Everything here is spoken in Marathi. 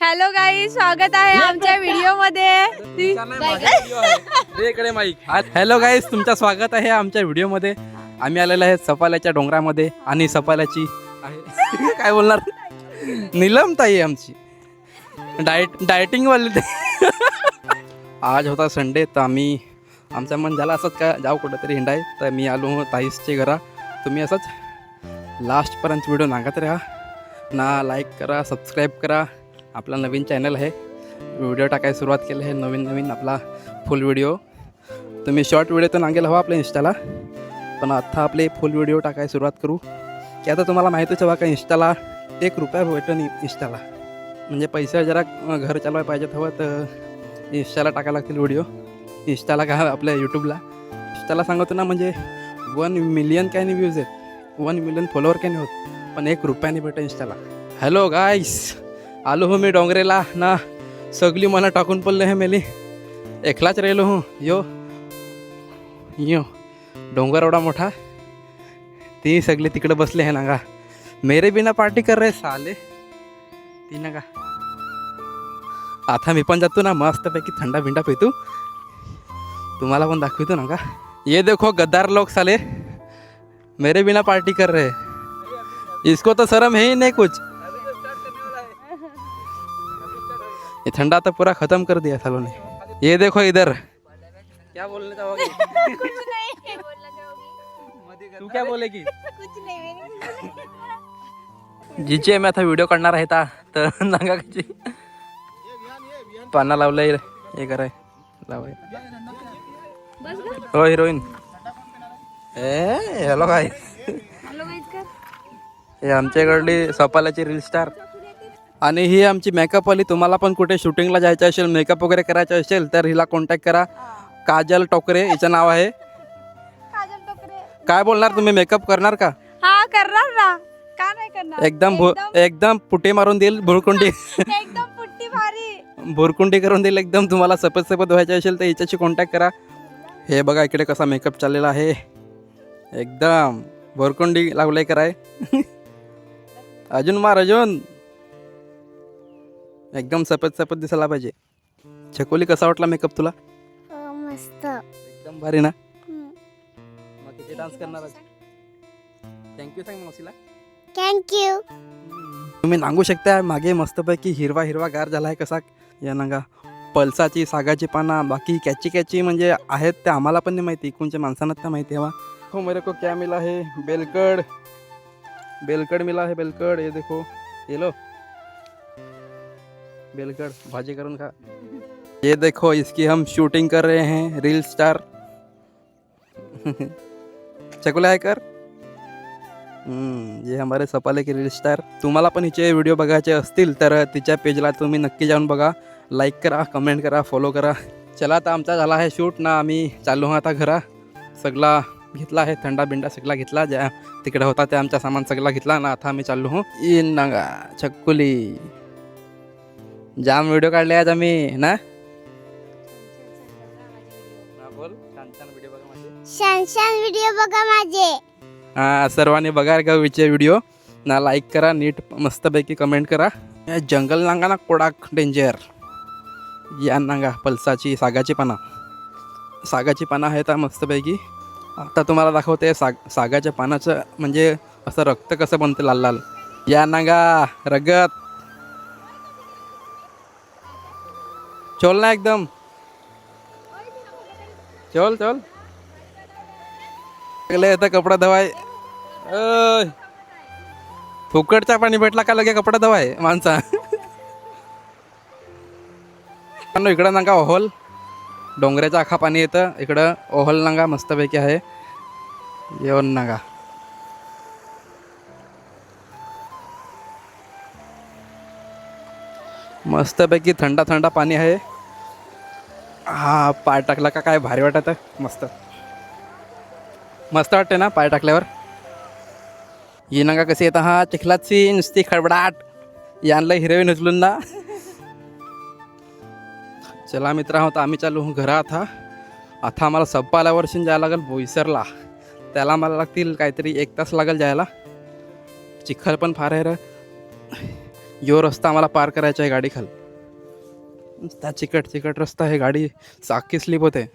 हॅलो गाईज, स्वागत आहे आमच्या व्हिडिओ मध्ये. हॅलो गाईस, तुमचं स्वागत आहे आमच्या व्हिडिओमध्ये. आम्ही आलेलो आहे सफाल्याच्या डोंगरामध्ये आणि सफाल्याची आहे काय बोलणार नीलम ताई आमची डायटिंग वाली ते. आज होता संडे तर आम्ही आमचं मन झालं असंच का जाऊ कुठंतरी हिंडाय, तर मी आलो ताईसचे घरा. तुम्ही असंच लास्टपर्यंत व्हिडिओ नागत राहा ना. लाईक करा, सबस्क्राईब करा. आपला नवीन चॅनल आहे, व्हिडिओ टाकायला सुरुवात केली आहे. नवीन आपला फुल व्हिडिओ. तुम्ही शॉर्ट व्हिडिओ तर नागेल हवा आपल्या इंस्टाला, पण आता आपले फुल व्हिडिओ टाकायला सुरुवात करू. की आता तुम्हाला माहितीच हवा का इंस्टाला ₹1 भेटन इंस्टाला. म्हणजे पैसे जरा घर चालवायला पाहिजेत हवं तर इंस्टाला टाकायला लागतील व्हिडिओ. इंस्टाला का आपल्या यूट्यूबला इंस्टाला सांगतो ना, म्हणजे 1 मिलियन काय नाही व्ह्यूज आहेत, 1 मिलियन फॉलोअर काय नाही होत, पण ₹1 भेटं इंस्टाला. हॅलो गाईस, आलो हो मी डोंगरेला ना. सगळी मला टाकून पडले हे मेली, एकलाच राहिलो हो. यो डोंगर एवढा मोठा, ती सगळे तिकडे बसले आहे ना गा. मेरे बिना पार्टी कर रहे साले ती ना गा. आता मी पण जातो ना मस्तपैकी थंडा बिंडा पितो, तुम्हाला पण दाखवतो ना का. ये देखो गद्दार लोग साले मेरे बिना पार्टी कर रहे, इसको तो शर्म है ही नहीं कुछ. ये ठंडा तो पूरा खत्म कर दिया सालों ने. ये देखो इधर क्या बोलने जाओगे. कुछ नहीं बोलना चाहोगी. तू क्या बोलेगी. कुछ नहीं. जिचे मी आता व्हिडिओ काढणार आहे तर नागा कशी पाना लावलंय हे कराय लावाय. हो हिरोईन हॅलो काय. हे आमच्याकडली सपाल्याची रील स्टार आणि ही आमची मेकअप वाली. तुम्हाला पण कुठे शूटिंगला जायचं असेल, मेकअप वगैरे करायचं असेल तर हिला कॉन्टॅक्ट करा. काजल टोकरे हिचं नाव आहे. काजल टोकरे. काय बोलणार, तुम्ही मेकअप करणार का. हा करणार ना, का नाही करणार. एकदम पुटे मारून देईल भुरकुंडी. एकदम पुट्टी भारी भुरकुंडी करून देईल एकदम. तुम्हाला सपत व्हायचं असेल तर हिच्याशी कॉन्टॅक्ट करा. हे बघा इकडे कसा मेकअप चाललेला आहे, एकदम भुरकुंडी लावलंय कराय. अजून मार अजून, एकदम सपत दिसायला पाहिजे. छकोली कसा वाटला मेकअप तुला. मस्त एकदम भारी ना. मग किती डान्स करणार. थँक्यू सांग मावशीला. थँक्यू. तुम्ही सांगू शकता मागे मस्तपैकी हिरवा गार झाला आहे कसा या नागा. पळसाची सागाची पाना, बाकी कॅची म्हणजे आहेत ते आम्हाला पण नाही माहिती, कोणच्या माणसांना त्या माहिती हवा. हो मेरे को क्या मिला है, बेलकड़ मिला है. बेलकड़ ये देखो, ये लो बेलकड़ भाजी करून खा. ये देखो इसकी हम शूटिंग कर रहे हैं, रील स्टार चकुला है कर. ये हमारे सपाले की रील स्टार. तुम्हाला पण हिचे व्हिडिओ बघायचे असतील तर तिच्या पेजला तुम्ही नक्की जाऊन बघा. लाईक करा, कमेंट करा, फॉलो करा. चला आता आमचा झाला आहे शूट ना. आम्ही चालू आता घरा. सगळा घेतला आहे, थंडा बिंडा सगळा घेतला, ज्या तिकडे होता त्या आमचा सामान सगळा घेतला ना. आता आम्ही चाललो हो in Naga Chhakuli. Jam video काढले आज आम्ही ना. बोल छान व्हिडिओ बघा माझे. छान व्हिडिओ बघा माझे. हां, सर्वांनी बघा गावीचे व्हिडिओ ना. लाईक करा, नीट मस्तपैकी कमेंट करा. या जंगल नांगा ना कोडाक डेंजर. या नांगा पलसाची सागाची पानं आहेत मस्तपैकी. आता तुम्हाला दाखवते सागाच्या पानाचं म्हणजे असं रक्त कसं बनते लाल लाल. या नांगा रगत चोल ना एकदम. चल आता कपडा धवाय. फुकटचा पाणी भेटला का लगे कपडा धवाय माणसा. इकडं नांगा ओहल, डोंगराचं आखा पाणी येतं इकडं. ओहल नांगा मस्तपैकी आहे. येऊन नांगा मस्तपैकी थंडा पाणी आहे. हा पाय टाकला का काय भारी वाटत. मस्त वाटते ना पाय टाकल्यावर. ही नांगा कशी येतं. हा चिखलाची नुसती खडबडाट. यांना हिरवी उचलून ना. चला मित्र आहोत आम्ही चालू घरात. आता आम्हाला सप्पाल्यावरशी जायला लागेल बोईसरला. त्याला मला लागतील काहीतरी 1 तास लागेल जायला. चिखल पण फार आहे. यो रस्ता आम्हाला पार करायचा आहे गाडी खाली. त्या चिकट चिकट रस्ता आहे, गाडी चाकी स्लिप होते.